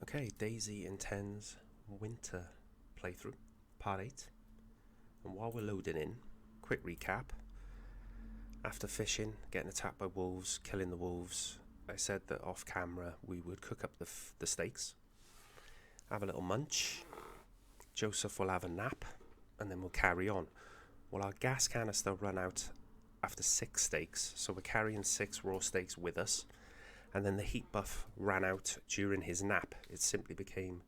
Okay, DayZ IntenZ winter playthrough, part 8. And while we're loading in, quick recap. After fishing, getting attacked by wolves, killing the wolves, I said that off camera we would cook up the steaks, have a little munch, Joseph will have a nap, and then we'll carry on. Well, our gas canister run out after 6 steaks, so we're carrying 6 raw steaks with us. And then the heat buff ran out during his nap. It simply became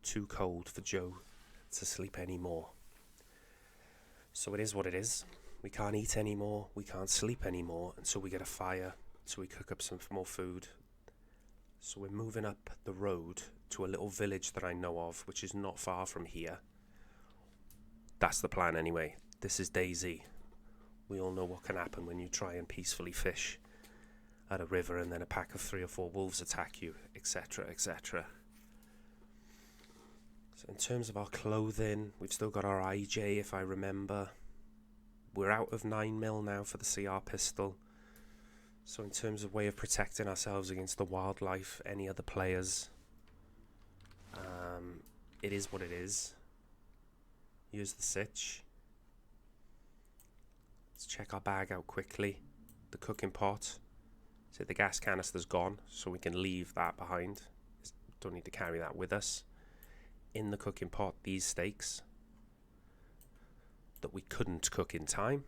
too cold for Joe to sleep anymore. So it is what it is. We can't eat anymore, we can't sleep anymore until we get a fire, so we cook up some more food. So we're moving up the road to a little village that I know of, which is not far from here. That's the plan anyway. This is DayZ. We all know what can happen when you try and peacefully fish at a river and then a pack of 3 or 4 wolves attack you, etc, etc. So in terms of our clothing, we've still got our IJ, if I remember. We're out of 9mm now for the CR pistol. So in terms of way of protecting ourselves against the wildlife, any other players, it is what it is. Here's the sitch. Let's check our bag out quickly. The cooking pot. So the gas canister's gone, so we can leave that behind. Don't need to carry that with us. In the cooking pot, these steaks that we couldn't cook in time.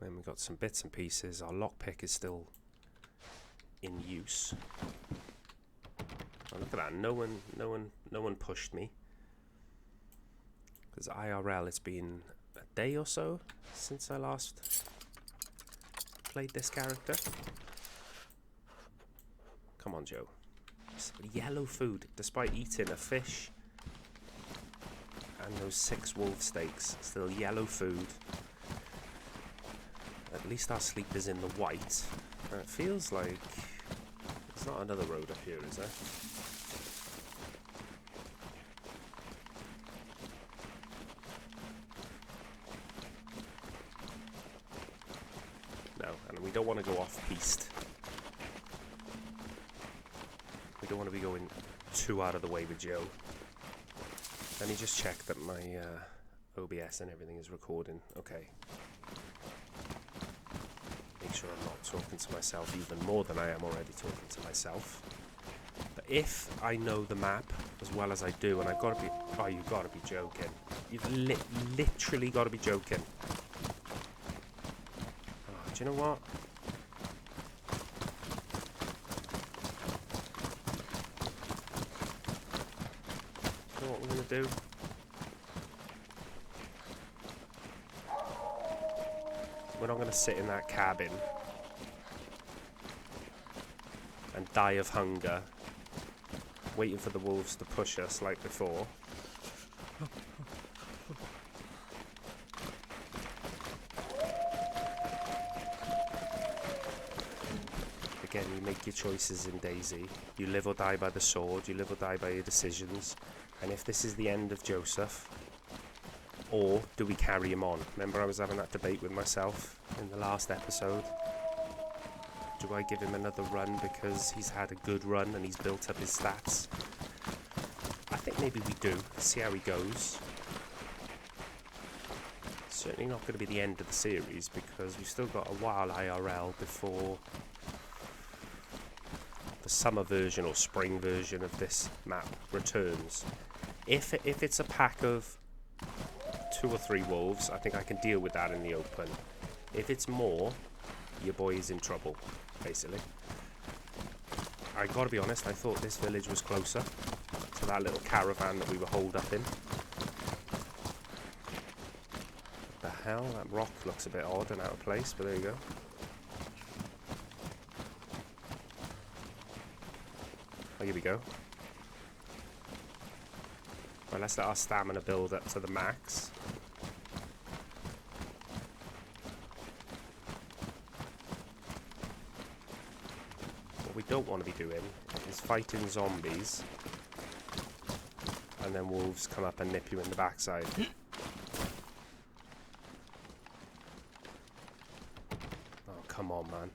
Then we got some bits and pieces. Our lockpick is still in use. Oh, look at that! No one pushed me. Because IRL, it's been a day or so since I last played this character. Come on, Joe. Yellow food, despite eating a fish and those 6 wolf steaks. Still yellow food. At least our sleep is in the white. And it feels like there's not another road up here, is there? No, and we don't want to go off-piste. We don't want to be going too out of the way with Joe. Let me just check that my OBS and everything is recording. Okay. Make sure I'm not talking to myself even more than I am already talking to myself. But if I know the map as well as I do, and I've got to be... Oh, you've got to be joking. You've literally got to be joking. Oh, do you know what? What we're going to do? We're not going to sit in that cabin and die of hunger waiting for the wolves to push us like before. Again, you make your choices in DayZ. You live or die by the sword, you live or die by your decisions. And if this is the end of Joseph, or do we carry him on? Remember I was having that debate with myself in the last episode. Do I give him another run because he's had a good run and he's built up his stats? I think maybe we do. See how he goes. Certainly not going to be the end of the series because we've still got a while IRL before the summer version or spring version of this map returns. If it's a pack of 2 or 3 wolves, I think I can deal with that in the open. If it's more, your boy is in trouble, basically. I gotta be honest, I thought this village was closer to that little caravan that we were holed up in. What the hell? That rock looks a bit odd and out of place, but there you go. Oh, here we go. Well, let's let our stamina build up to the max. What we don't want to be doing is fighting zombies and then wolves come up and nip you in the backside. Oh, come on, man.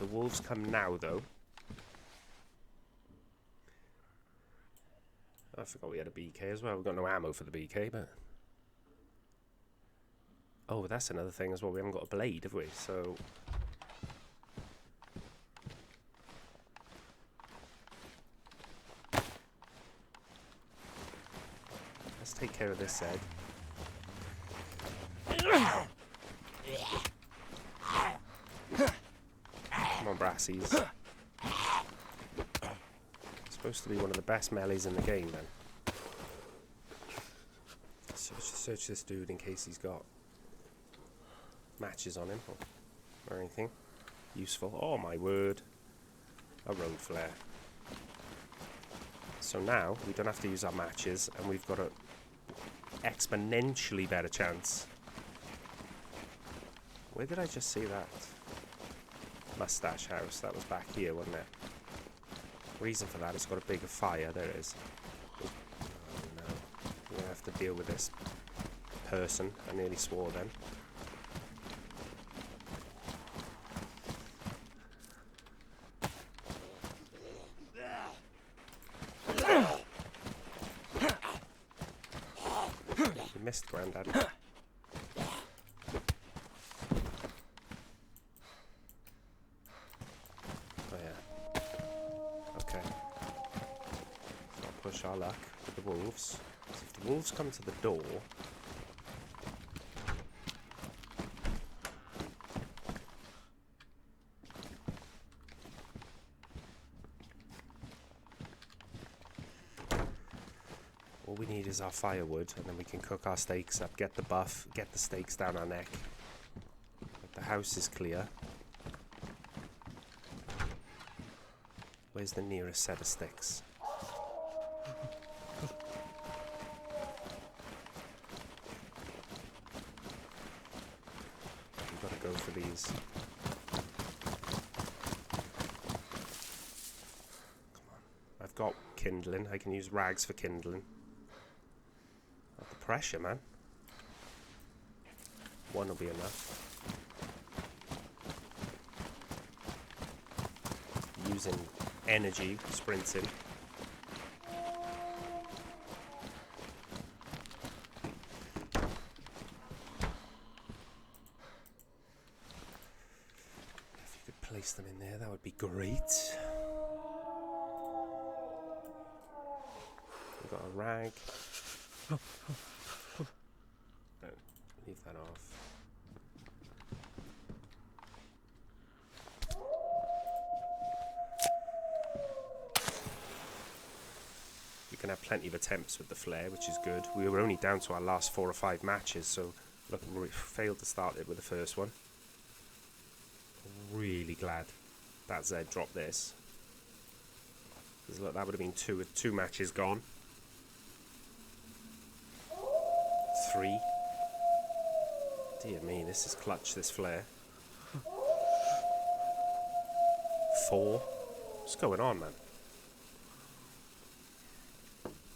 If the wolves come now, though... I forgot we had a BK as well. We've got no ammo for the BK, but... Oh, that's another thing as well. We haven't got a blade, have we? So... let's take care of this egg. Come on, brassies. Supposed to be one of the best melees in the game, then. Search this dude in case he's got matches on him or anything useful. Oh my word. A road flare. So now we don't have to use our matches, and we've got a exponentially better chance. Where did I just see that? Mustache house. That was back here, wasn't it? Reason for that, it's got a bigger fire. There it is. Oh no. I'm going to have to deal with this person. I nearly swore then. You missed, Grandad. Push our luck with the wolves. So if the wolves come to the door, all we need is our firewood, and then we can cook our steaks up, get the buff, get the steaks down our neck. But the house is clear. Where's the nearest set of sticks? Go for these. Come on. I've got kindling. I can use rags for kindling. Not the pressure, man. One will be enough. Using energy, sprinting. Place them in there, that would be great. We've got a rag. No, leave that off. We can have plenty of attempts with the flare, which is good. We were only down to our last 4 or 5 matches, so look, we failed to start it with the first one. Really glad that Z dropped this, because look, that would have been two matches gone. 3. Dear me, this is clutch, this flare. 4. What's going on, man?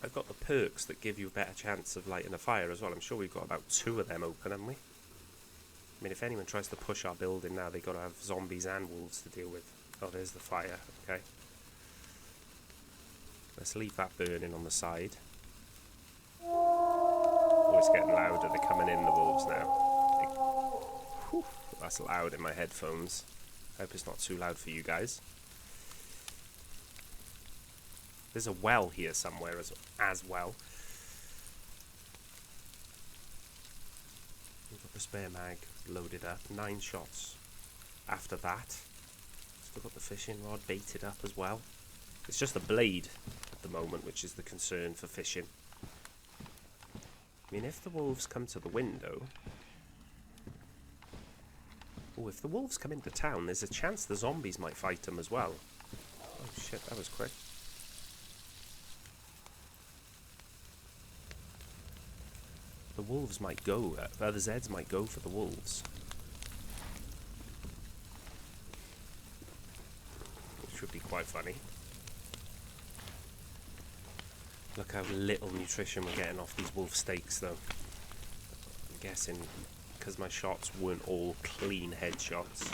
I've got the perks that give you a better chance of lighting a fire as well. I'm sure we've got about 2 of them open, haven't we? I mean, if anyone tries to push our building now, they've got to have zombies and wolves to deal with. Oh, there's the fire. Okay. Let's leave that burning on the side. Oh, it's getting louder. They're coming in, the wolves now. Whew, that's loud in my headphones. I hope it's not too loud for you guys. There's a well here somewhere as well. We've got the spare mag loaded up. 9 shots. After that, still got the fishing rod baited up as well. It's just the blade at the moment which is the concern for fishing. I mean, if the wolves come to the window... Oh, if the wolves come into town, there's a chance the zombies might fight them as well. Oh shit, that was quick. The wolves might go, the Zeds might go for the wolves. Which would be quite funny. Look how little nutrition we're getting off these wolf steaks though. I'm guessing because my shots weren't all clean headshots.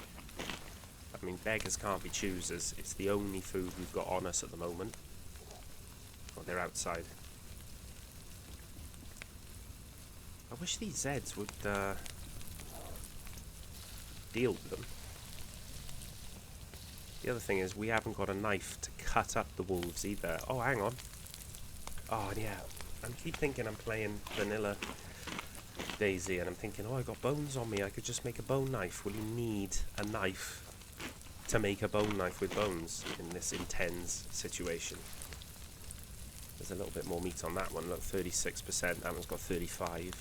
I mean, beggars can't be choosers. It's the only food we've got on us at the moment. Oh, they're outside. I wish these Zeds would deal with them. The other thing is we haven't got a knife to cut up the wolves either. Oh, hang on. Oh, yeah. I keep thinking I'm playing vanilla DayZ, and I'm thinking, oh, I got bones on me. I could just make a bone knife. Well, you need a knife to make a bone knife with bones in this IntenZ situation. There's a little bit more meat on that one. Look, 36%. That one's got 35.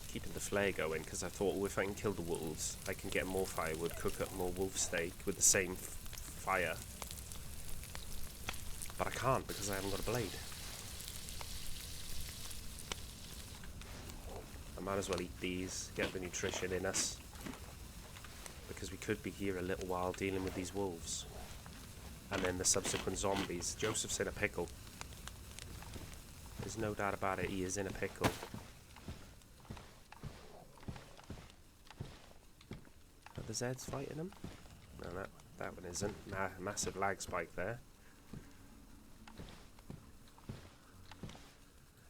Keeping the flare going because I thought, oh, if I can kill the wolves, I can get more firewood, cook up more wolf steak with the same fire. But I can't because I haven't got a blade. I might as well eat these, get the nutrition in us, because we could be here a little while dealing with these wolves. And then the subsequent zombies. Joseph's in a pickle. There's no doubt about it, he is in a pickle. Are the Zeds fighting him? No, that one isn't. Massive lag spike there.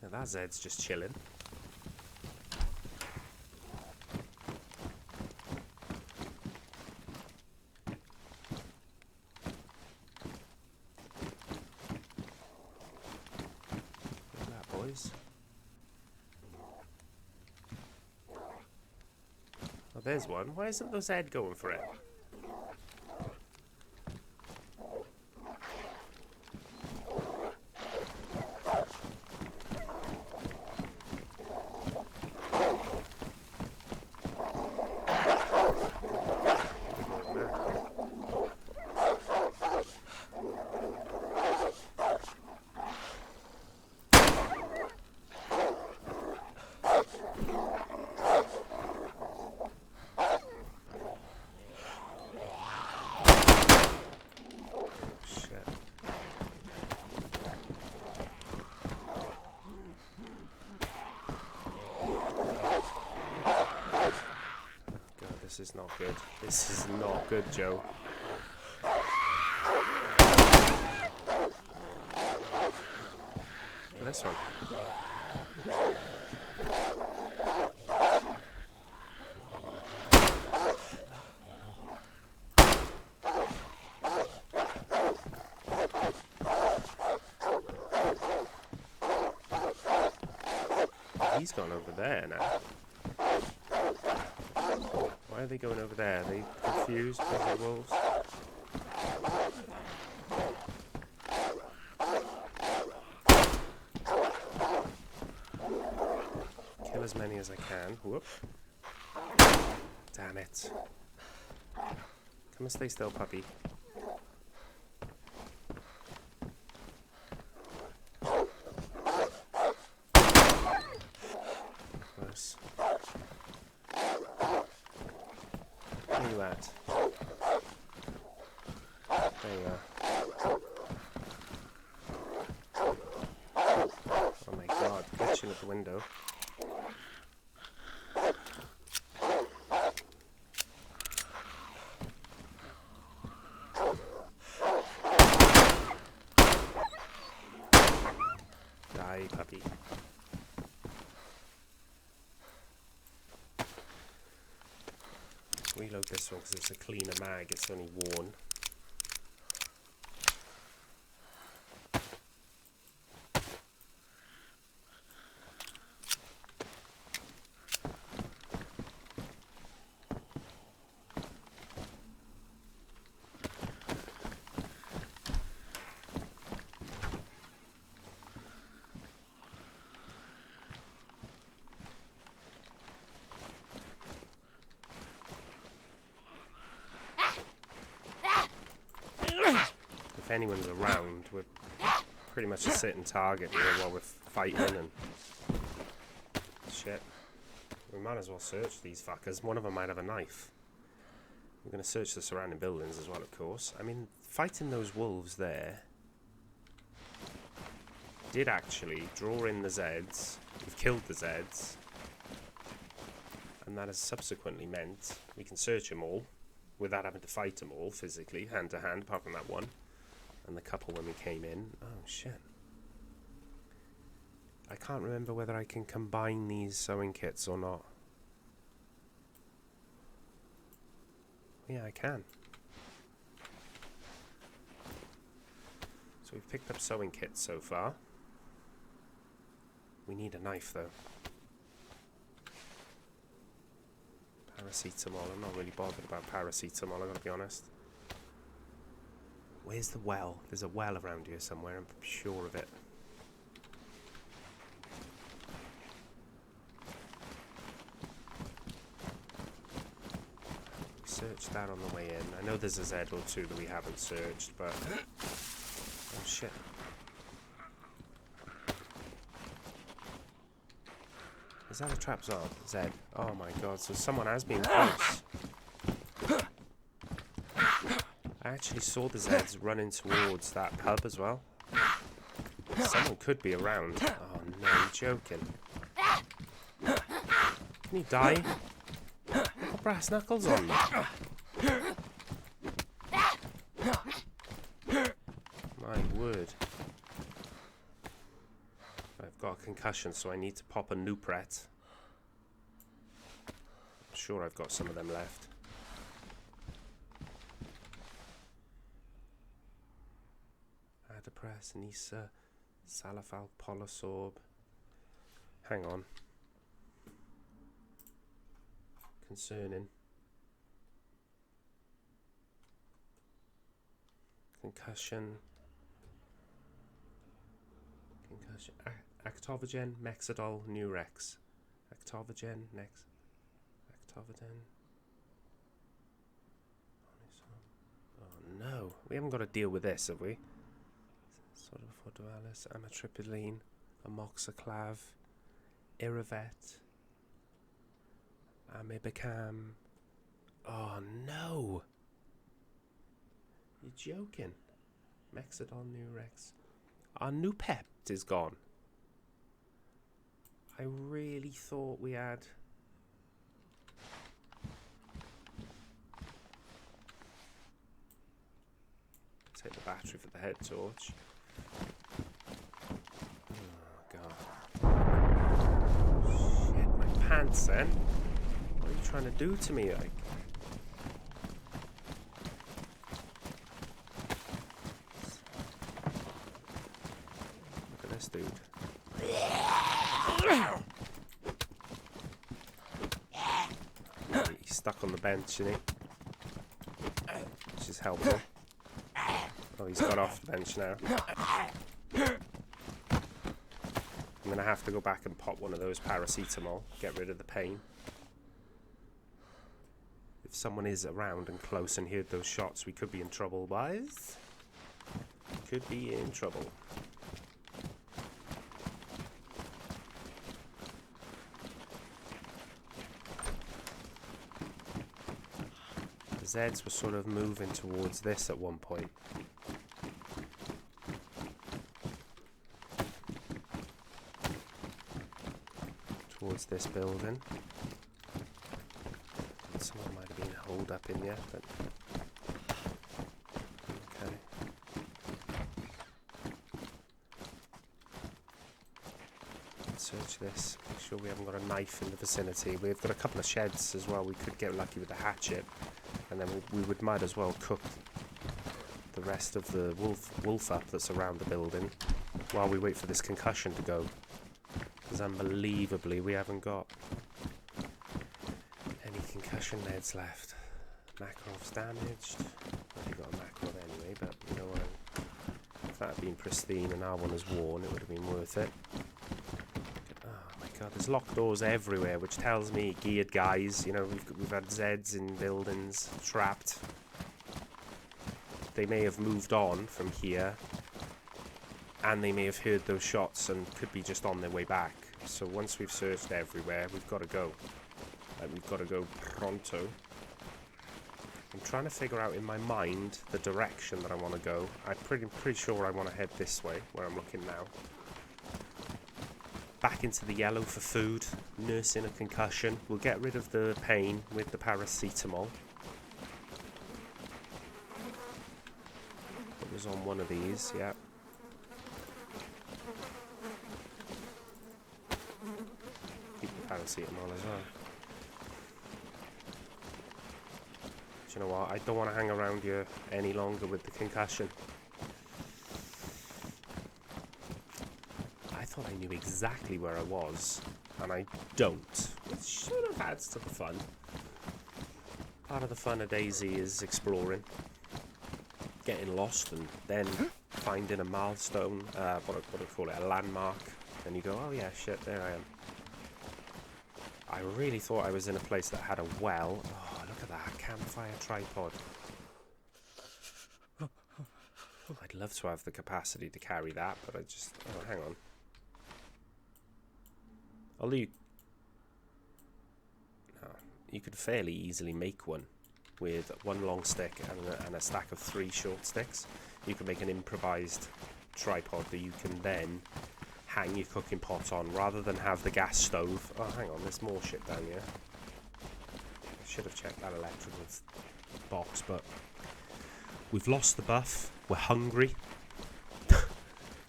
Now that Zed's just chilling. Look at that, boys. Oh, there's one. Why isn't the Zed going for it? This is not good. This is not good, Joe. This one. He's gone over there now. Why are they going over there? Are they confused with the wolves? Kill as many as I can. Whoop. Damn it. Come and stay still, puppy. Close. Where are you at? There you are. Oh my god, glitching at the window. Die, puppy. Reload this one because it's a cleaner mag, it's only worn. If anyone's around, we're pretty much a sitting target here while we're fighting and shit. We might as well search these fuckers. One of them might have a knife. We're going to search the surrounding buildings as well, of course. I mean, fighting those wolves there did actually draw in the Zeds. We've killed the Zeds. And that has subsequently meant we can search them all without having to fight them all physically, hand to hand, apart from that one. And the couple when we came in. Oh, shit. I can't remember whether I can combine these sewing kits or not. Yeah, I can. So we've picked up sewing kits so far. We need a knife though. Paracetamol. I'm not really bothered about paracetamol, I've got to be honest. Where's the well? There's a well around here somewhere, I'm sure of it. Search that on the way in. I know there's a Z or two that we haven't searched, but... Oh shit. Is that a trap zone? Z. Oh my god, so someone has been close. I actually saw the Zeds running towards that pub as well. Someone could be around. Oh no, you're joking. Can you die? Got brass knuckles on. My word. I've got a concussion, so I need to pop a Nupret. I'm sure I've got some of them left. Adipress, Nisa, Salafal, Polisorb. Hang on. Concerning. Concussion. Actovigen, Mexidol, Nurex. Actovigen, Actovigen. Oh no, we haven't got to deal with this, have we? Sort of Fordualis, Amitriptyline, Amoxiclav, Iravet, Amibacam. Oh no! You're joking. Mexidol, Nurex. Our new Pept is gone. I really thought we had... Take the battery for the head torch. Oh god. Shit, my pants then. What are you trying to do to me? Like? Look at this dude. He's stuck on the bench, isn't he? Which is helpful. Oh, he's got off the bench now. I'm going to have to go back and pop one of those paracetamol, get rid of the pain. If someone is around and close and heard those shots, we could be in trouble, boys. Could be in trouble. The Zeds were sort of moving towards this at one point. Towards this building. Someone might have been holed up in here, but okay. Let's search this. Make sure we haven't got a knife in the vicinity. We've got a couple of sheds as well. We could get lucky with the hatchet, and then we might as well cook the rest of the wolf up that's around the building while we wait for this concussion to go. Because unbelievably we haven't got any concussion meds left. Makarov's damaged. We've got a Makarov anyway, but you know what? If that had been pristine and our one was worn, it would have been worth it. Oh my god, there's locked doors everywhere, which tells me geared guys. You know, we've had Zeds in buildings trapped. They may have moved on from here. And they may have heard those shots and could be just on their way back. So once we've searched everywhere, we've got to go. And we've got to go pronto. I'm trying to figure out in my mind the direction that I want to go. I'm pretty sure I want to head this way, where I'm looking now. back into the yellow for food, nursing a concussion. We'll get rid of the pain with the paracetamol. It was on one of these, yeah. Keep the paracetamol as well. Do you know what? I don't want to hang around here any longer with the concussion. I thought I knew exactly where I was, and I don't. Which sort of adds to the fun. Part of the fun of DayZ is exploring, getting lost, and then finding a milestone, what do I call it, a landmark, and you go, oh yeah, shit, there I am. I really thought I was in a place that had a well. Oh, look at that, campfire tripod. I'd love to have the capacity to carry that, but I just, oh, hang on. Although you could fairly easily make one with one long stick and a stack of 3 short sticks. You can make an improvised tripod that you can then hang your cooking pot on rather than have the gas stove. Oh, hang on, there's more shit down here. I should have checked that electrical box, but we've lost the buff. We're hungry.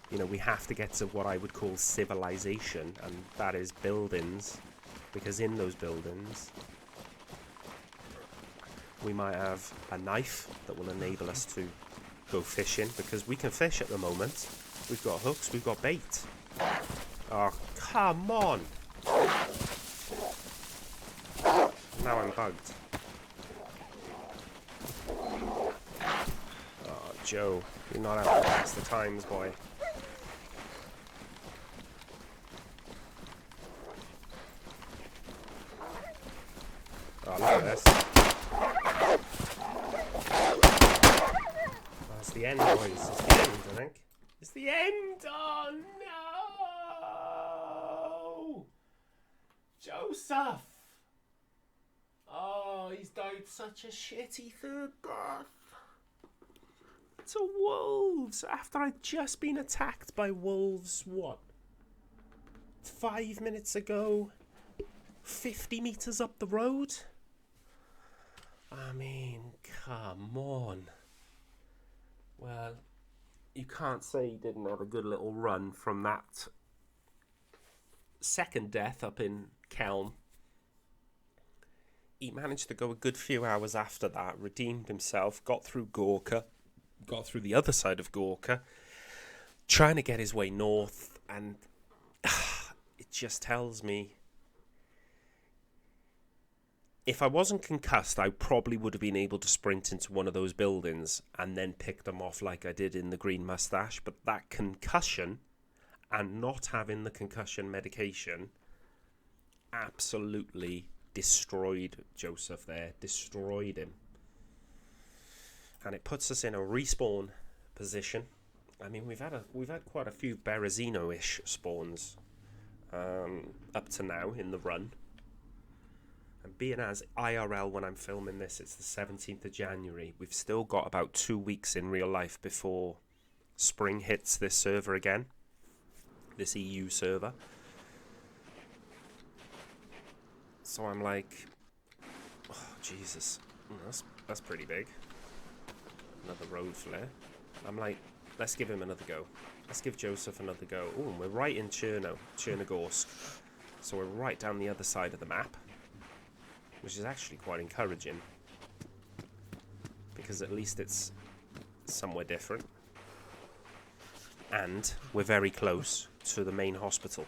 You know, we have to get to what I would call civilization, and that is buildings, because in those buildings we might have a knife that will enable us to go fishing, because we can fish at the moment. We've got hooks, we've got bait. Oh, come on! Now I'm bugged. Oh, Joe, you're not having the best of times, boy. Oh, look at this. Oh, it's the end, boys. It's the end, I think. It's the end! Oh, no! Joseph! Oh, he's died such a shitty third death. To wolves after I'd just been attacked by wolves, what? 5 minutes ago? 50 meters up the road? I mean, come on. Well, you can't say he didn't have a good little run from that second death up in Kelm. He managed to go a good few hours after that, redeemed himself, got through Gorka, got through the other side of Gorka, trying to get his way north, and it just tells me, if I wasn't concussed, I probably would have been able to sprint into one of those buildings and then pick them off like I did in the Green Mustache. But that concussion and not having the concussion medication absolutely destroyed Joseph there. Destroyed him. And it puts us in a respawn position. I mean, we've had quite a few Berezino-ish spawns up to now in the run. And being as IRL when I'm filming this, it's the 17th of January. We've still got about 2 weeks in real life before spring hits this server again. This EU server. So I'm like, oh, Jesus. That's pretty big. Another road flare. I'm like, let's give him another go. Let's give Joseph another go. Oh, and we're right in Chernogorsk. So we're right down the other side of the map. Which is actually quite encouraging, because at least it's somewhere different, and we're very close to the main hospital.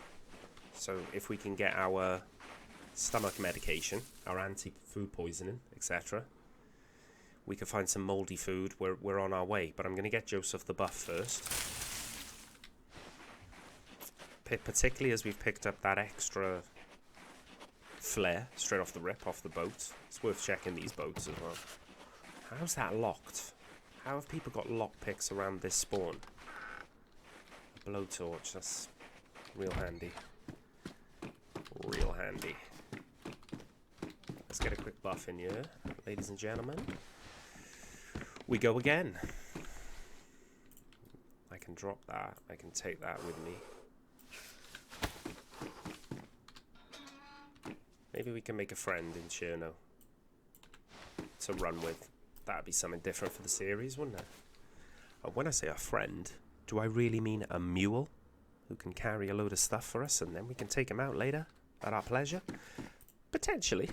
So if we can get our stomach medication, our anti-food poisoning, etc., we can find some mouldy food. We're on our way, but I'm going to get Joseph the buff first, particularly as we've picked up that extra flare straight off the rip, off the boat. It's worth checking these boats as well. How's that locked? How have people got lockpicks around this spawn? A blowtorch, that's real handy. Real handy. Let's get a quick buff in here, ladies and gentlemen. We go again. I can drop that. I can take that with me. Maybe we can make a friend in Cherno to run with. That'd be something different for the series, wouldn't it? And when I say a friend, do I really mean a mule who can carry a load of stuff for us and then we can take him out later at our pleasure? Potentially.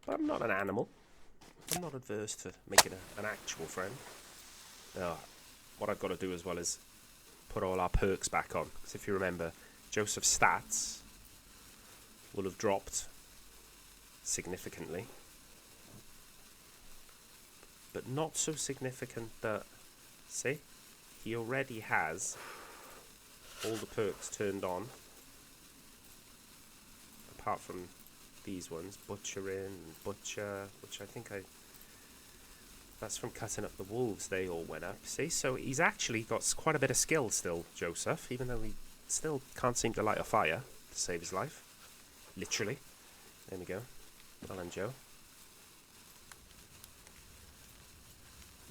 But I'm not an animal. I'm not adverse to making an actual friend. What I've got to do as well is put all our perks back on. Because if you remember, Joseph's stats will have dropped significantly. But not so significant that, see, he already has all the perks turned on. Apart from these ones, butchering and butcher, which I think that's from cutting up the wolves, they all went up, see? So he's actually got quite a bit of skill still, Joseph, even though he still can't seem to light a fire to save his life. Literally. There we go. Well done, Joe.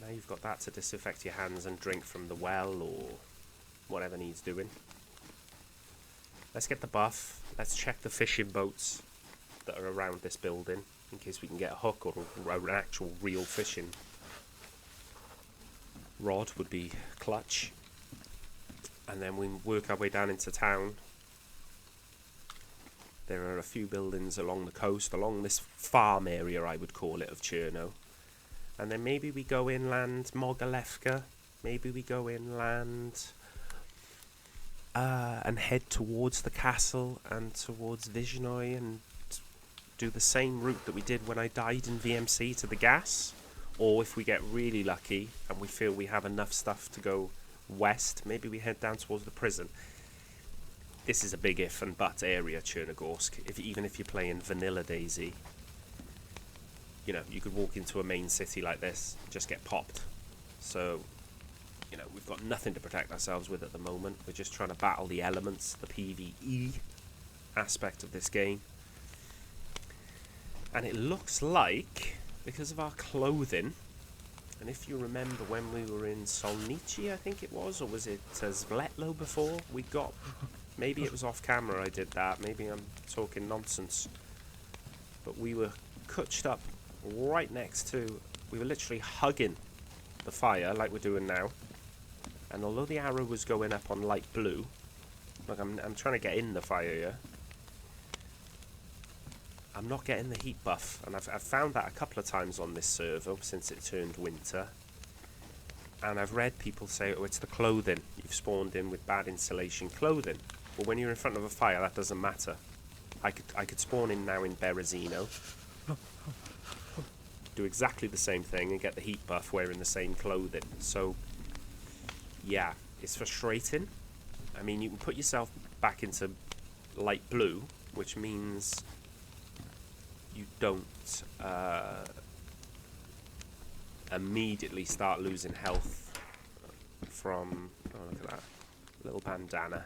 Now you've got that to disinfect your hands and drink from the well or whatever needs doing. Let's get the buff. Let's check the fishing boats that are around this building in case we can get a hook or an actual real fishing rod would be clutch. And then we work our way down into town. There are a few buildings along the coast, along this farm area I would call it of Cherno. And then maybe we go inland Mogalefka. Maybe we go inland and head towards the castle and towards Vizhnoi and do the same route that we did when I died in VMC to the gas. Or if we get really lucky and we feel we have enough stuff to go west, maybe we head down towards the prison. This is a big if and but area, Chernogorsk. Even if you're playing vanilla DayZ, you know, you could walk into a main city like this, just get popped. So, you know, we've got nothing to protect ourselves with at the moment. We're just trying to battle the elements, the PvE aspect of this game. And it looks like, because of our clothing, and if you remember when we were in Solnichi, I think it was, or was it Zvletlo before, we got, maybe it was off camera I did that, maybe I'm talking nonsense, but we were cutched up right next to, we were literally hugging the fire like we're doing now, and although the arrow was going up on light blue, look, I'm trying to get in the fire here, I'm not getting the heat buff, and I've found that a couple of times on this server since it turned winter, and I've read people say, oh, it's the clothing, you've spawned in with bad insulation clothing. Well, when you're in front of a fire, that doesn't matter. I could spawn in now in Berezino, do exactly the same thing and get the heat buff wearing the same clothing. So yeah, it's frustrating. I mean, you can put yourself back into light blue, which means you don't immediately start losing health from, oh look at that, little bandana.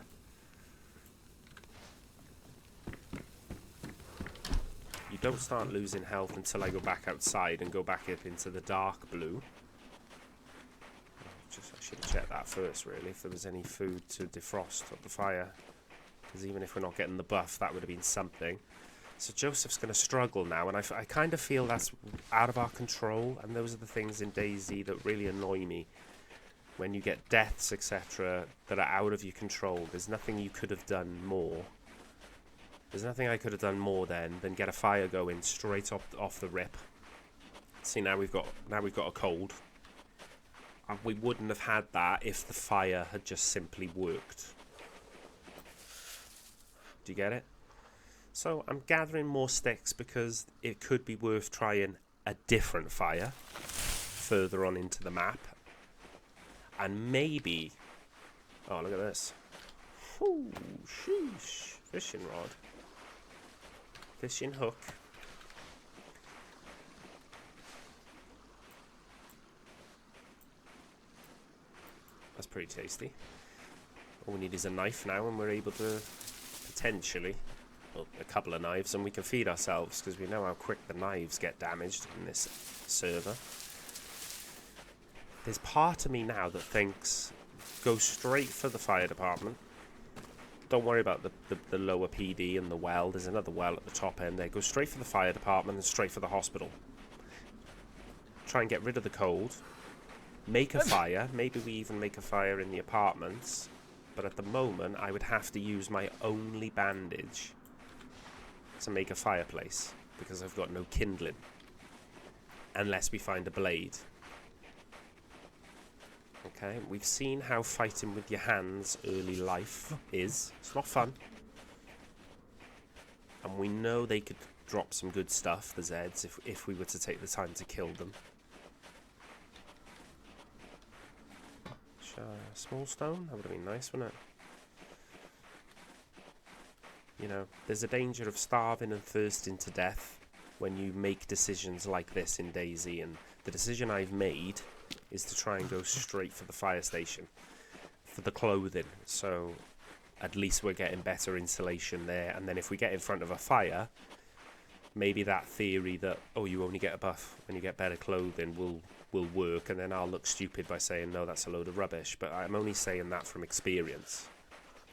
You don't start losing health until I go back outside and go back up into the dark blue. I should have checked that first, really, if there was any food to defrost the fire. Because even if we're not getting the buff, that would have been something. So Joseph's going to struggle now, and I kind of feel that's out of our control, and those are the things in DayZ that really annoy me. When you get deaths, etc., that are out of your control, there's nothing you could have done more. There's nothing I could have done more than get a fire going straight off the rip. See, now we've got a cold. And we wouldn't have had that if the fire had just simply worked. Do you get it? So I'm gathering more sticks because it could be worth trying a different fire further on into the map. And maybe, oh, look at this. Ooh, sheesh. Fishing rod. Fishing hook. That's pretty tasty. All we need is a knife now, and we're able to potentially, well, a couple of knives, and we can feed ourselves because we know how quick the knives get damaged in this server. There's part of me now that thinks go straight for the fire department. Don't worry about the lower PD and the well. There's another well at the top end there. Go straight for the fire department and straight for the hospital. Try and get rid of the cold. Make a fire. Maybe we even make a fire in the apartments. But at the moment, I would have to use my only bandage to make a fireplace, because I've got no kindling. Unless we find a blade. Okay, we've seen how fighting with your hands early life is. It's not fun. And we know they could drop some good stuff, the Zeds, if we were to take the time to kill them. Small stone? That would have been nice, wouldn't it? You know, there's a danger of starving and thirsting to death when you make decisions like this in DayZ, and the decision I've made is to try and go straight for the fire station, for the clothing, so at least we're getting better insulation there, and then if we get in front of a fire, maybe that theory that, oh, you only get a buff when you get better clothing will work, and then I'll look stupid by saying, no, that's a load of rubbish, but I'm only saying that from experience.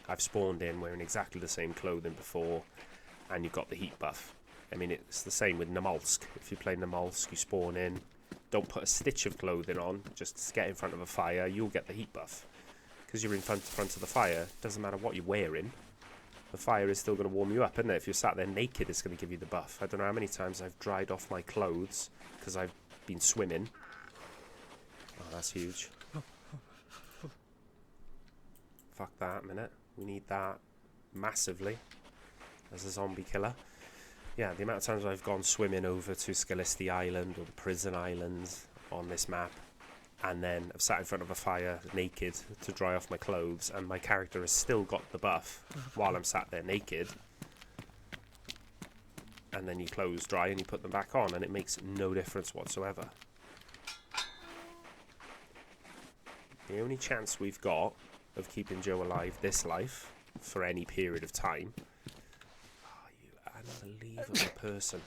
I've spawned in wearing exactly the same clothing before, and you've got the heat buff. I mean, it's the same with Namolsk. If you play Namolsk, you spawn in, don't put a stitch of clothing on, just get in front of a fire, you'll get the heat buff. Because you're in front of the fire, doesn't matter what you're wearing, the fire is still going to warm you up, isn't it? If you're sat there naked, it's going to give you the buff. I don't know how many times I've dried off my clothes because I've been swimming. Oh, that's huge. Fuck that a minute. We need that massively as a zombie killer. Yeah, the amount of times I've gone swimming over to Scalisti Island or the prison islands on this map, and then I've sat in front of a fire naked to dry off my clothes, and my character has still got the buff while I'm sat there naked. And then your clothes dry and you put them back on, and it makes no difference whatsoever. The only chance we've got of keeping Joe alive this life for any period of time. Oh, you unbelievable person.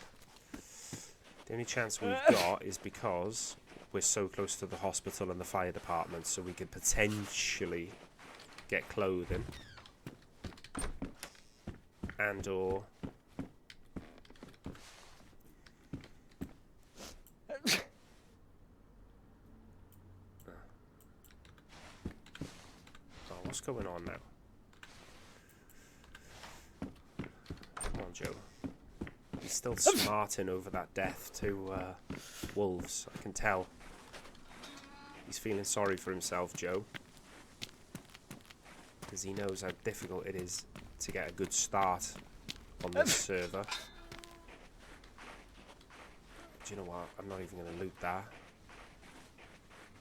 The only chance we've got is because we're so close to the hospital and the fire department, so we could potentially get clothing and or what's going on now? Come on, Joe. He's still smarting over that death to wolves, I can tell. He's feeling sorry for himself, Joe. Because he knows how difficult it is to get a good start on this server. Do you know what? I'm not even going to loot that.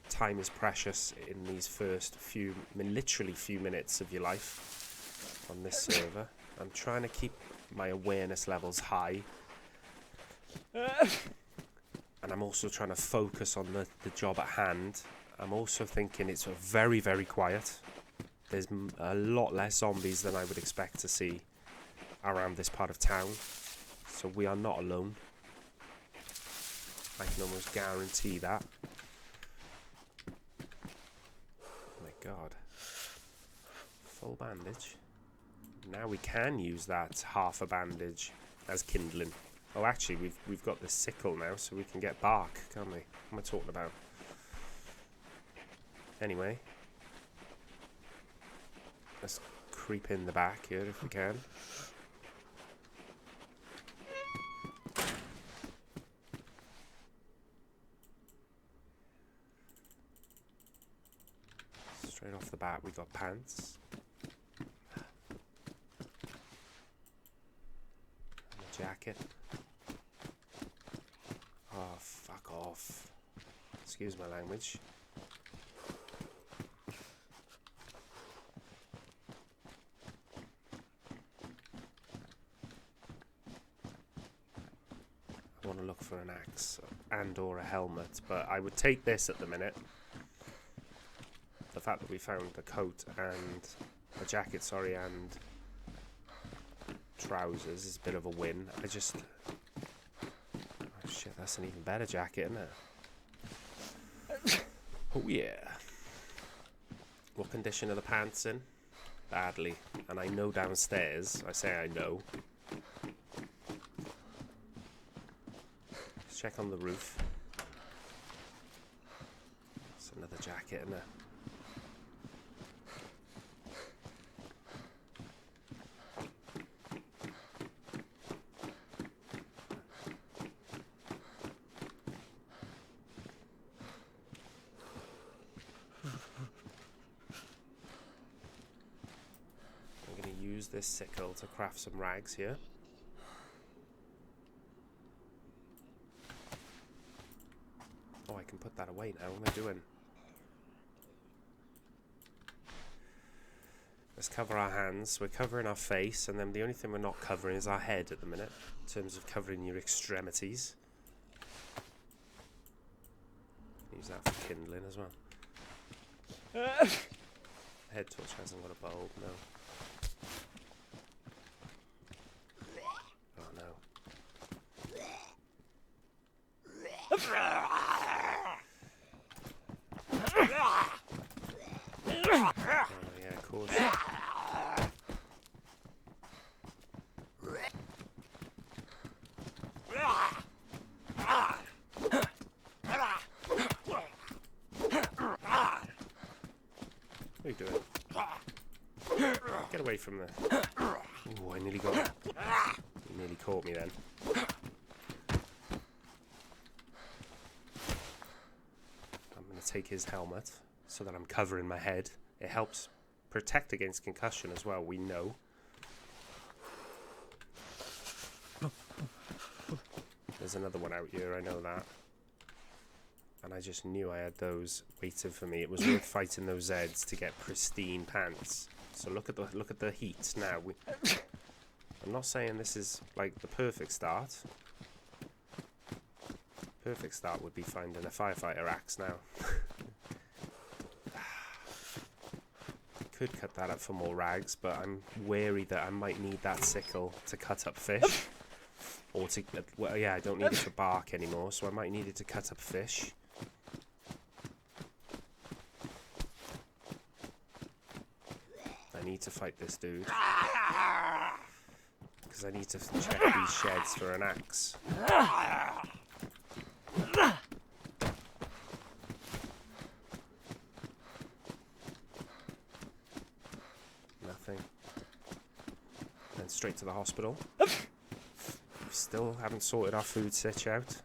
Time is precious in these first literally few minutes of your life on this server. I'm trying to keep my awareness levels high, and I'm also trying to focus on the job at hand. I'm also thinking it's very, very quiet. There's a lot less zombies than I would expect to see around this part of town, so we are not alone. I can almost guarantee that. God. Full bandage. Now we can use that half a bandage as kindling. Oh, actually, we've got the sickle now, so we can get bark, can't we? What am I talking about? Anyway, let's creep in the back here if we can. Straight off the bat, we got pants. And a jacket. Oh, fuck off. Excuse my language. I want to look for an axe and or a helmet, but I would take this at the minute. The fact that we found a coat and a jacket, and trousers is a bit of a win. Oh shit, that's an even better jacket, isn't it? Oh yeah. What condition are the pants in? badly. And I know downstairs, I say I know. Let's check on the roof. There's another jacket in there. Use this sickle to craft some rags here. Oh, I can put that away now. What am I doing? Let's cover our hands. We're covering our face, and then the only thing we're not covering is our head at the minute, in terms of covering your extremities. Use that for kindling as well. Head torch hasn't got a bulb, no. Oh yeah, of course. What are you doing? Get away from the... Ooh, I nearly got it. You nearly caught me then. Take his helmet so that I'm covering my head. It helps protect against concussion as well, we know. There's another one out here, I know that. And I just knew I had those waiting for me. It was worth fighting those Zeds to get pristine pants. So look at the heat now. I'm not saying this is like the perfect start. Perfect start would be finding a firefighter axe now. Could cut that up for more rags, but I'm wary that I might need that sickle to cut up fish. Or to... Well, yeah, I don't need it for bark anymore, so I might need it to cut up fish. I need to fight this dude. Because I need to check these sheds for an axe. Nothing. Then straight to the hospital. We still haven't sorted our food sitch out.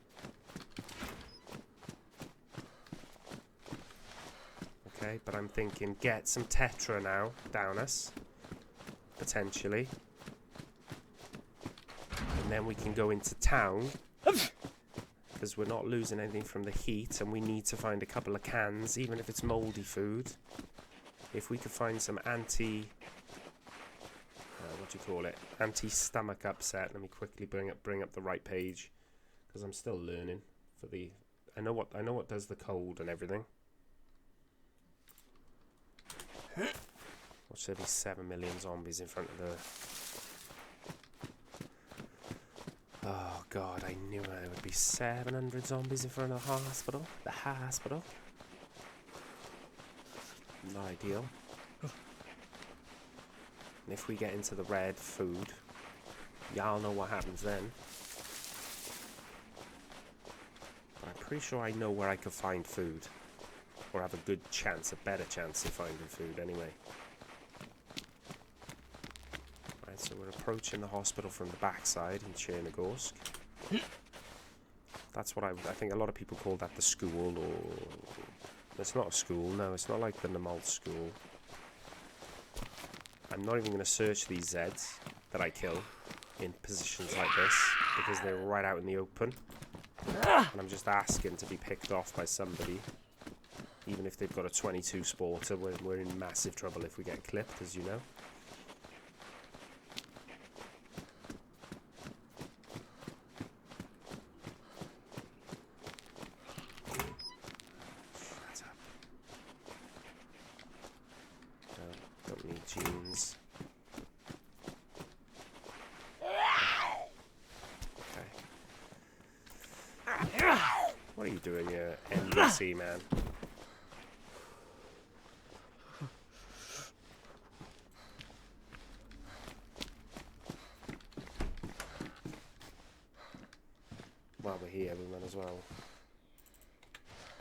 Okay, but I'm thinking get some tetra now down us. Potentially. And then we can go into town. Because we're not losing anything from the heat, and we need to find a couple of cans, even if it's mouldy food. If we could find some anti-stomach upset. Let me quickly bring up the right page, because I'm still learning. I know what does the cold and everything. Watch, there be 7 million zombies in front of the... Oh god, I knew there would be 700 zombies in front of the hospital. The hospital. Not ideal. And if we get into the red food, y'all know what happens then. But I'm pretty sure I know where I could find food. Or have a good chance, a better chance of finding food anyway. Right, so we're approaching the hospital from the backside in Chernigorsk. That's what I think a lot of people call that the school, or... It's not a school, no, it's not like the Namalt school. I'm not even going to search these Zeds that I kill in positions like this, because they're right out in the open. And I'm just asking to be picked off by somebody. Even if they've got a 22 sporter, we're in massive trouble if we get clipped, as you know. Shut up. No, don't need jeans. Okay. What are you doing here, NBC man? we're here, we might as well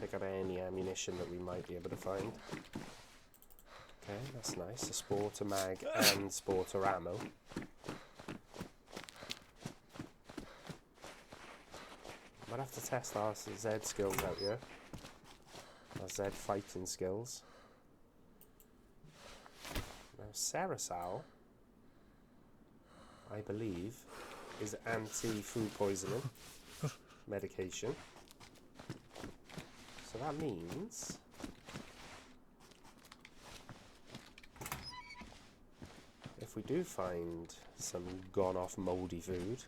pick up any ammunition that we might be able to find. Okay, that's nice. A sporter mag and sporter ammo. Might have to test our Z skills out here. Our Z fighting skills. Now, Serosal, I believe, is anti-food poisoning medication. So that means if we do find some gone off mouldy food,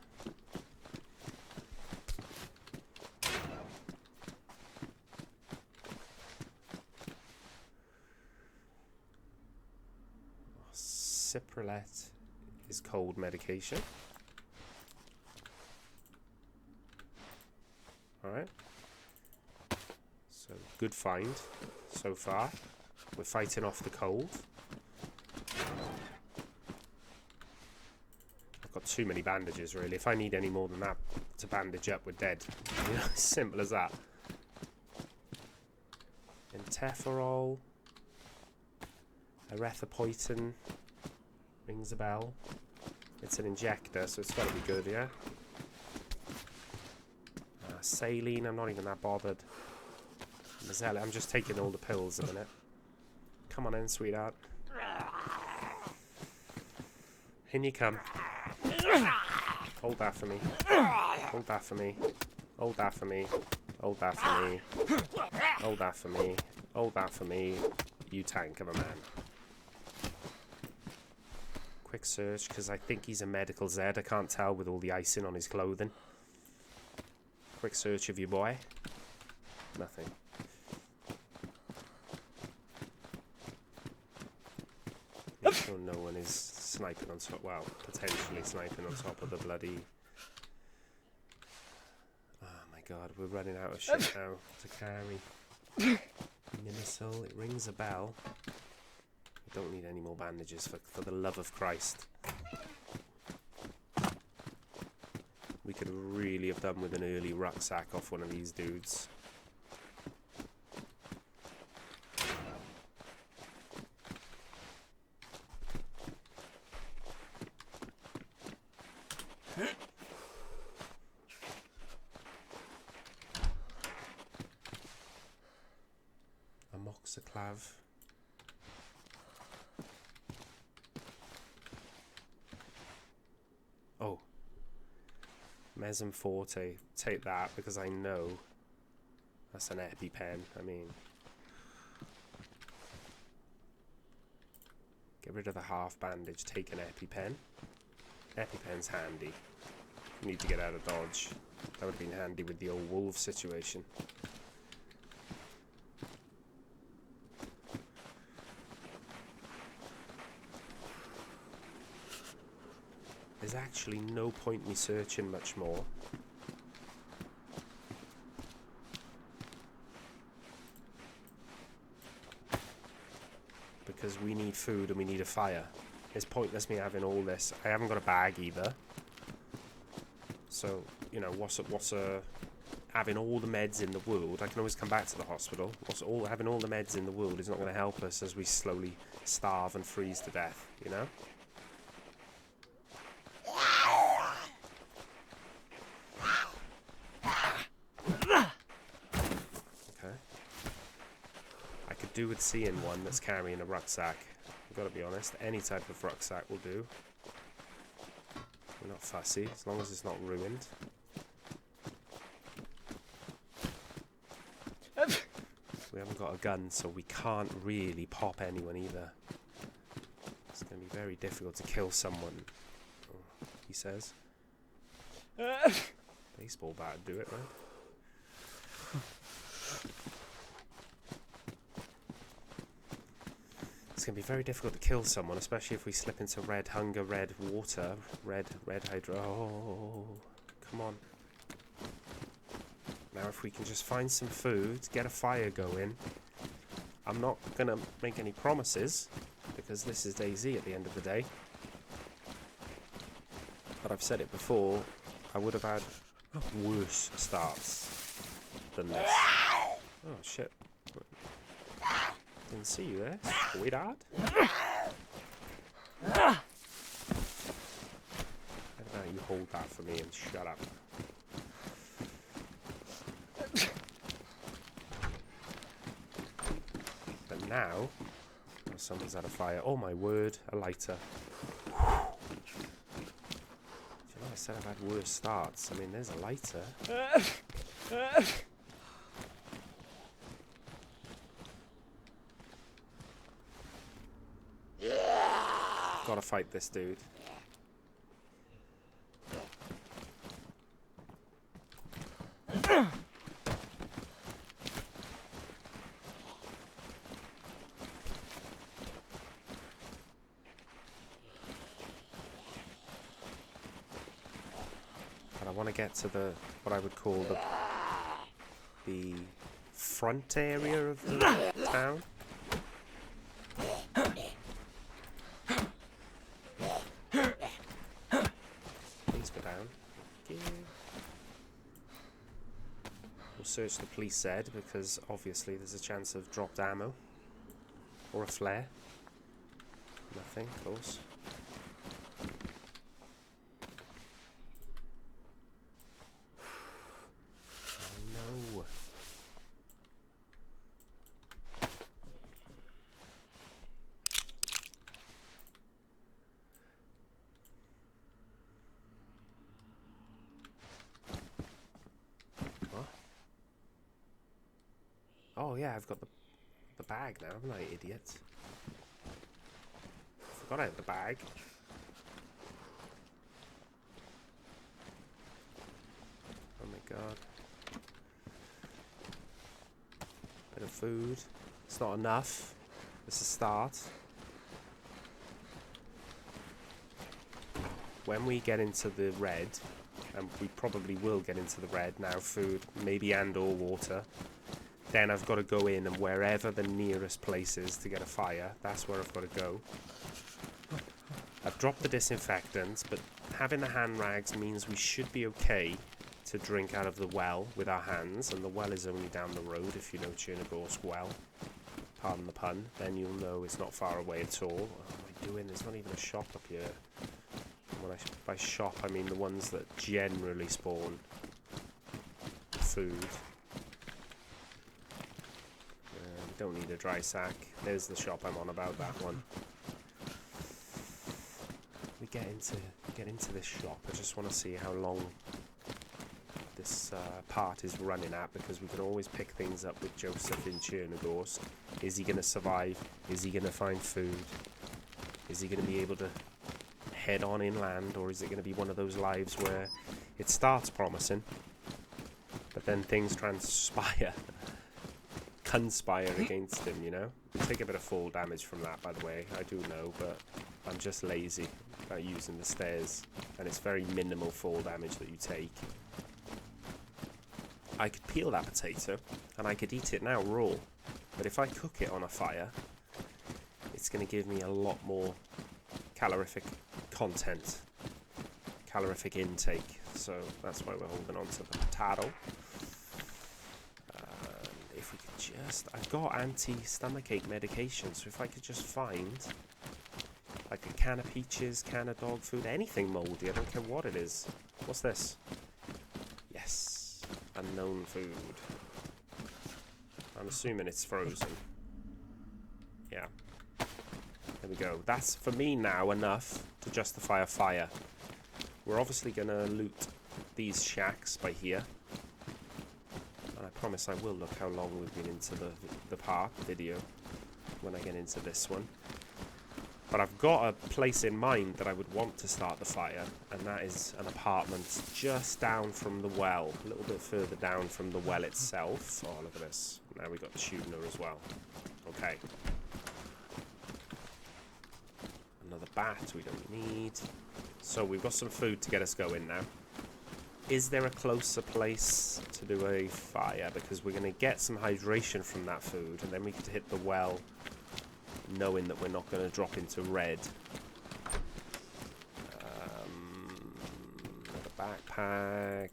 Cipralette is cold medication. Alright. So, good find so far. We're fighting off the cold. I've got too many bandages, really. If I need any more than that to bandage up, we're dead. You know, simple as that. Interferol. Erythropoietin. Rings a bell. It's an injector, so it's got to be good, yeah? Saline, I'm not even that bothered. Mazella, I'm just taking all the pills a minute. Come on in, sweetheart. In you come. Hold that for me. Hold that for me. Hold that for me. Hold that for me. Hold that for me. Hold that for me. You tank of a man. Quick search, because I think he's a medical Z. I can't tell with all the icing on his clothing. Quick search of your boy. Nothing. Make sure no one is sniping on top. Well, potentially sniping on top of the bloody... Oh my god, we're running out of shit now to carry. Minisil, it rings a bell. We don't need any more bandages, for the love of Christ. We could really have done with an early rucksack off one of these dudes. Amoxiclav. Oh. Mesem Forte. Take that because I know that's an EpiPen. I mean, get rid of the half bandage, take an EpiPen. EpiPen's handy. You need to get out of dodge. That would have been handy with the old wolf situation. There's actually no point me searching much more. Because we need food and we need a fire. It's pointless me having all this. I haven't got a bag either. So, you know, having all the meds in the world, I can always come back to the hospital. Having all the meds in the world is not going to help us as we slowly starve and freeze to death, you know? Do with seeing one that's carrying a rucksack. I've got to be honest, any type of rucksack will do. We're not fussy, as long as it's not ruined. We haven't got a gun, so we can't really pop anyone either. It's going to be very difficult to kill someone, he says. Baseball bat would do it, right? It's going to be very difficult to kill someone, especially if we slip into red hunger, red water, red hydro. Oh, come on. Now if we can just find some food, get a fire going. I'm not going to make any promises, because this is DayZ at the end of the day. But I've said it before, I would have had worse starts than this. Oh shit. Didn't see you there, sweetheart. How about you hold that for me and shut up? But now, oh, someone's had a fire. Oh my word, a lighter. Do you know I said I've had worse starts? I mean, there's a lighter. Gotta fight this dude. But I want to get to the what I would call the front area of the town. Please go down. Thank you. We'll search the police Z because obviously there's a chance of dropped ammo or a flare. Nothing, of course. No. What? Oh yeah, I've got the bag now, haven't I, idiot? Forgot I had the bag. Oh my god. Bit of food. It's not enough. It's a start. When we get into the red, and we probably will get into the red now, food, maybe and or water, then I've got to go in and wherever the nearest place is to get a fire, that's where I've got to go. I've dropped the disinfectants, but having the hand rags means we should be okay to drink out of the well with our hands, and the well is only down the road. If you know Chernogorsk well, pardon the pun, then you'll know it's not far away at all. What am I doing? There's not even a shop up here. When by shop I mean the ones that generally spawn food. We don't need a dry sack. There's the shop I'm on about, that one. We get into this shop. I just want to see how long this part is running at, because we can always pick things up with Joseph in Chernogorsk. Is he going to survive? Is he going to find food? Is he going to be able to head on inland, or is it going to be one of those lives where it starts promising, but then things conspire against him, you know? We take a bit of fall damage from that, by the way, I do know, but I'm just lazy about using the stairs, and it's very minimal fall damage that you take. I could peel that potato, and I could eat it now raw, but if I cook it on a fire, it's going to give me a lot more calorific content, calorific intake, so that's why we're holding on to the potato. If we could just, I've got anti-stomachache medication, so if I could just find like a can of peaches, can of dog food, anything mouldy, I don't care what it is. What's this? Yes, unknown food. I'm assuming it's frozen. Yeah. There we go. That's, for me now, enough to justify a fire. We're obviously going to loot these shacks by here. And I promise I will look how long we've been into the part video when I get into this one. But I've got a place in mind that I would want to start the fire, and that is an apartment just down from the well, a little bit further down from the well itself. Oh, look at this. Now we've got the tuner as well. Okay. Another bat we don't need. So we've got some food to get us going now. Is there a closer place to do a fire? Because we're going to get some hydration from that food, and then we could hit the well knowing that we're not going to drop into red. Another backpack,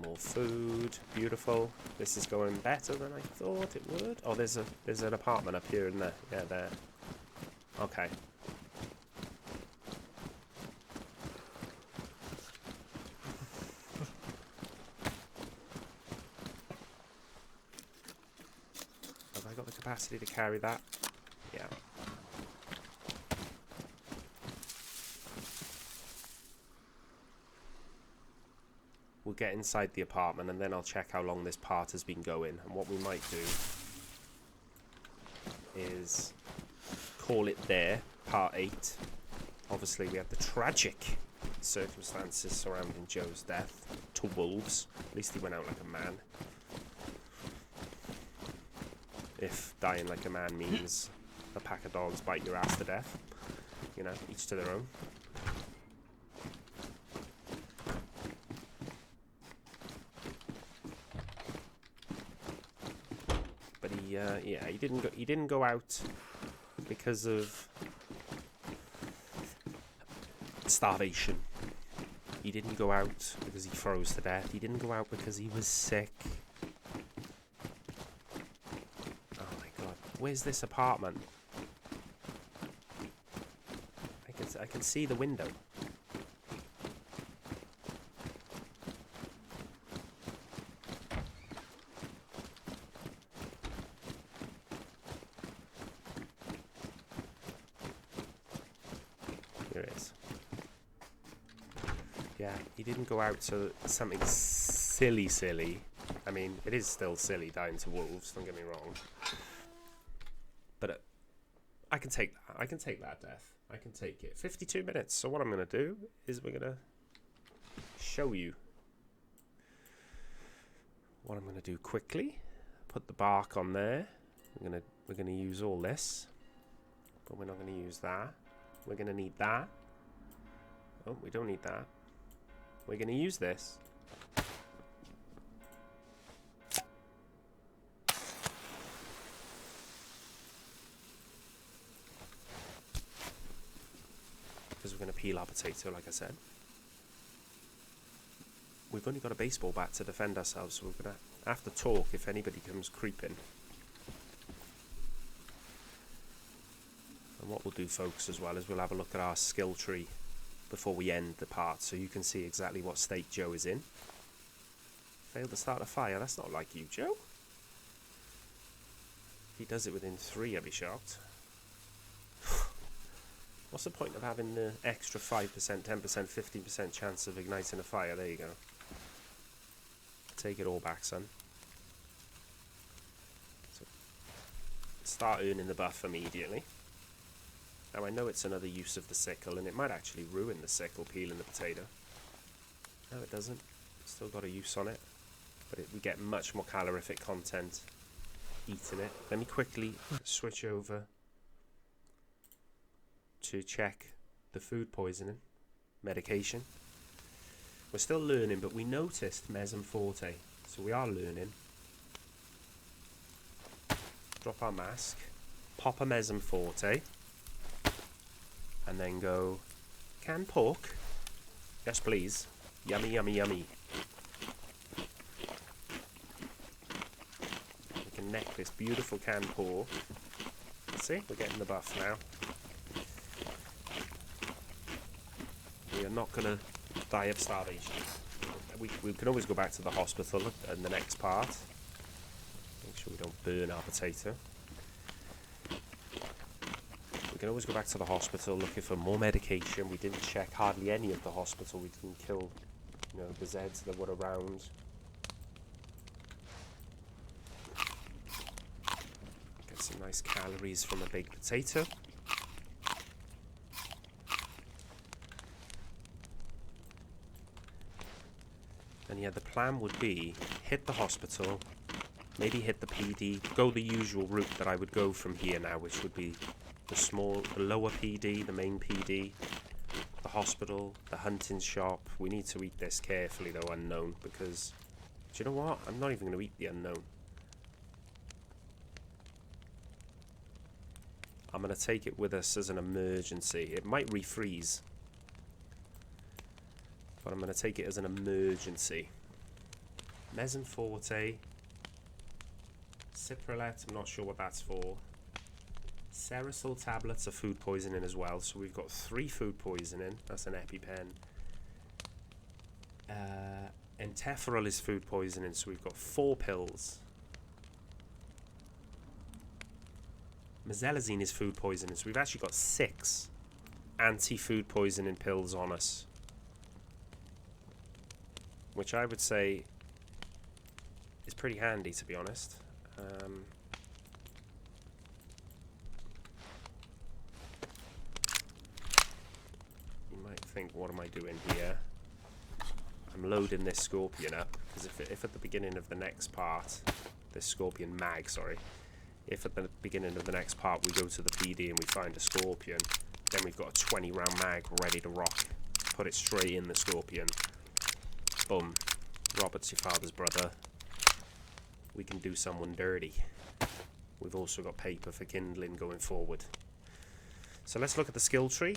More food. Beautiful. This is going better than I thought it would. Oh, there's an apartment up here, isn't there? Yeah, there. Okay. Have I got the capacity to carry that? Yeah. We'll get inside the apartment and then I'll check how long this part has been going. And what we might do is call it there, part 8. Obviously we had the tragic circumstances surrounding Joe's death to wolves. At least he went out like a man. If dying like a man means a pack of dogs bite your ass to death. You know, each to their own. But he didn't go out because of starvation. He didn't go out because he froze to death. He didn't go out because he was sick. Oh my god. Where's this apartment? I can see the window. Here it is. Yeah, he didn't go out to something silly. I mean, it is still silly dying to wolves, don't get me wrong. But I can take that. I can take that death. I can take it. 52 minutes. So what I'm going to do is we're going to show you what I'm going to do quickly. Put the bark on there. We're going to use all this, but we're not going to use that. We're going to need that. Oh, we don't need that. We're going to use this. Because we're going to peel our potato, like I said. We've only got a baseball bat to defend ourselves, so we're going to have to talk if anybody comes creeping. And what we'll do, folks, as well, is we'll have a look at our skill tree before we end the part, so you can see exactly what state Joe is in. Failed to start a fire. That's not like you, Joe. If he does it within 3, I'd be shocked. What's the point of having the extra 5%, 10%, 15% chance of igniting a fire? There you go. Take it all back, son. So, start earning the buff immediately. Now I know it's another use of the sickle, and it might actually ruin the sickle peeling the potato. No, it doesn't. Still got a use on it, but we get much more calorific content eating it. Let me quickly switch over to check the food poisoning medication. We're still learning, but we noticed mesem forte, so we are learning. Drop our mask, pop a mesem forte, and then go, canned pork? Yes, please. Yummy, yummy, yummy. We can neck this beautiful canned pork. See, we're getting the buff now. We are not going to die of starvation. We can always go back to the hospital in the next part. Make sure we don't burn our potato. We can always go back to the hospital looking for more medication. We didn't check hardly any of the hospital. We didn't kill, the Zeds that were around. Get some nice calories from a baked potato. And yeah, the plan would be hit the hospital, maybe hit the PD, go the usual route that I would go from here now, which would be the lower PD, the main PD, the hospital, the hunting shop. We need to eat this carefully though, unknown, because, do you know what? I'm not even going to eat the unknown. I'm going to take it with us as an emergency. It might refreeze, but I'm going to take it as an emergency. Meson Forte. Ciprolette, I'm not sure what that's for. Ceresol tablets are food poisoning as well, so we've got 3 food poisoning. That's an EpiPen. Enteferal is food poisoning, so we've got 4 pills. Mesalazine is food poisoning, so we've actually got 6 anti-food poisoning pills on us, which I would say is pretty handy, to be honest. You might think, what am I doing here? I'm loading this scorpion up, because if at the beginning of the next part, this scorpion mag, sorry, if at the beginning of the next part we go to the PD and we find a scorpion, then we've got a 20 round mag ready to rock. Put it straight in the scorpion. Boom. Robert's your father's brother. We can do someone dirty. We've also got paper for kindling going forward. So let's look at the skill tree.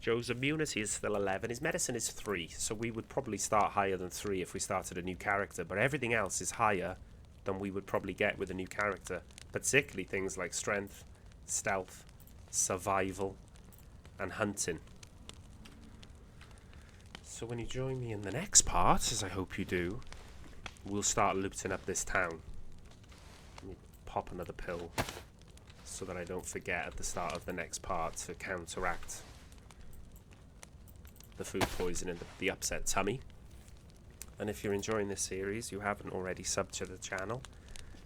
Joe's immunity is still 11. His medicine is 3. So we would probably start higher than 3 if we started a new character. But everything else is higher than we would probably get with a new character. Particularly things like strength, stealth, survival, and hunting. So when you join me in the next part, as I hope you do, we'll start looting up this town. Let me pop another pill so that I don't forget at the start of the next part to counteract the food poisoning, the upset tummy. And if you're enjoying this series, you haven't already subbed to the channel,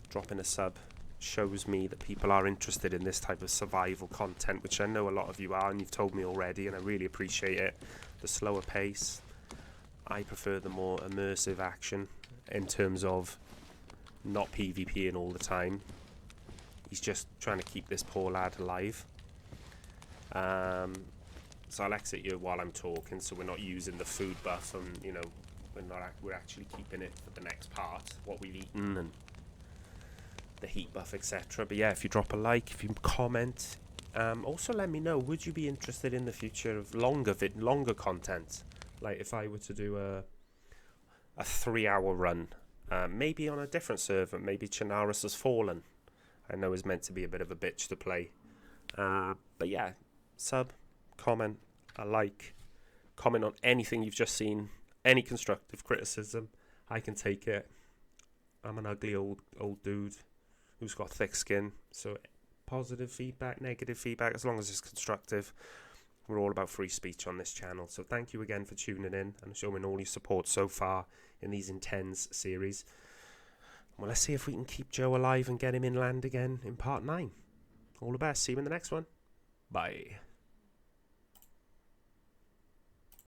dropping a sub shows me that people are interested in this type of survival content, which I know a lot of you are, and you've told me already, and I really appreciate it. The slower pace, I prefer the more immersive action in terms of not PvPing all the time. He's just trying to keep this poor lad alive. So I'll exit you while I'm talking, so we're not using the food buff, and you know, we're actually keeping it for the next part, what we've eaten and the heat buff, etc. But yeah, if you drop a like, if you comment, also let me know, would you be interested in the future of longer content, like if I were to do a 3-hour run, maybe on a different server, maybe Chinaris Has Fallen. I know is meant to be a bit of a bitch to play, but yeah, sub, comment, a like, comment on anything you've just seen, any constructive criticism, I can take it. I'm an ugly old dude who's got thick skin, so positive feedback, negative feedback, as long as it's constructive. We're all about free speech on this channel. So thank you again for tuning in and showing all your support so far in these IntenZ series. Well, let's see if we can keep Joe alive and get him inland again in part 9. All the best. See you in the next one. Bye.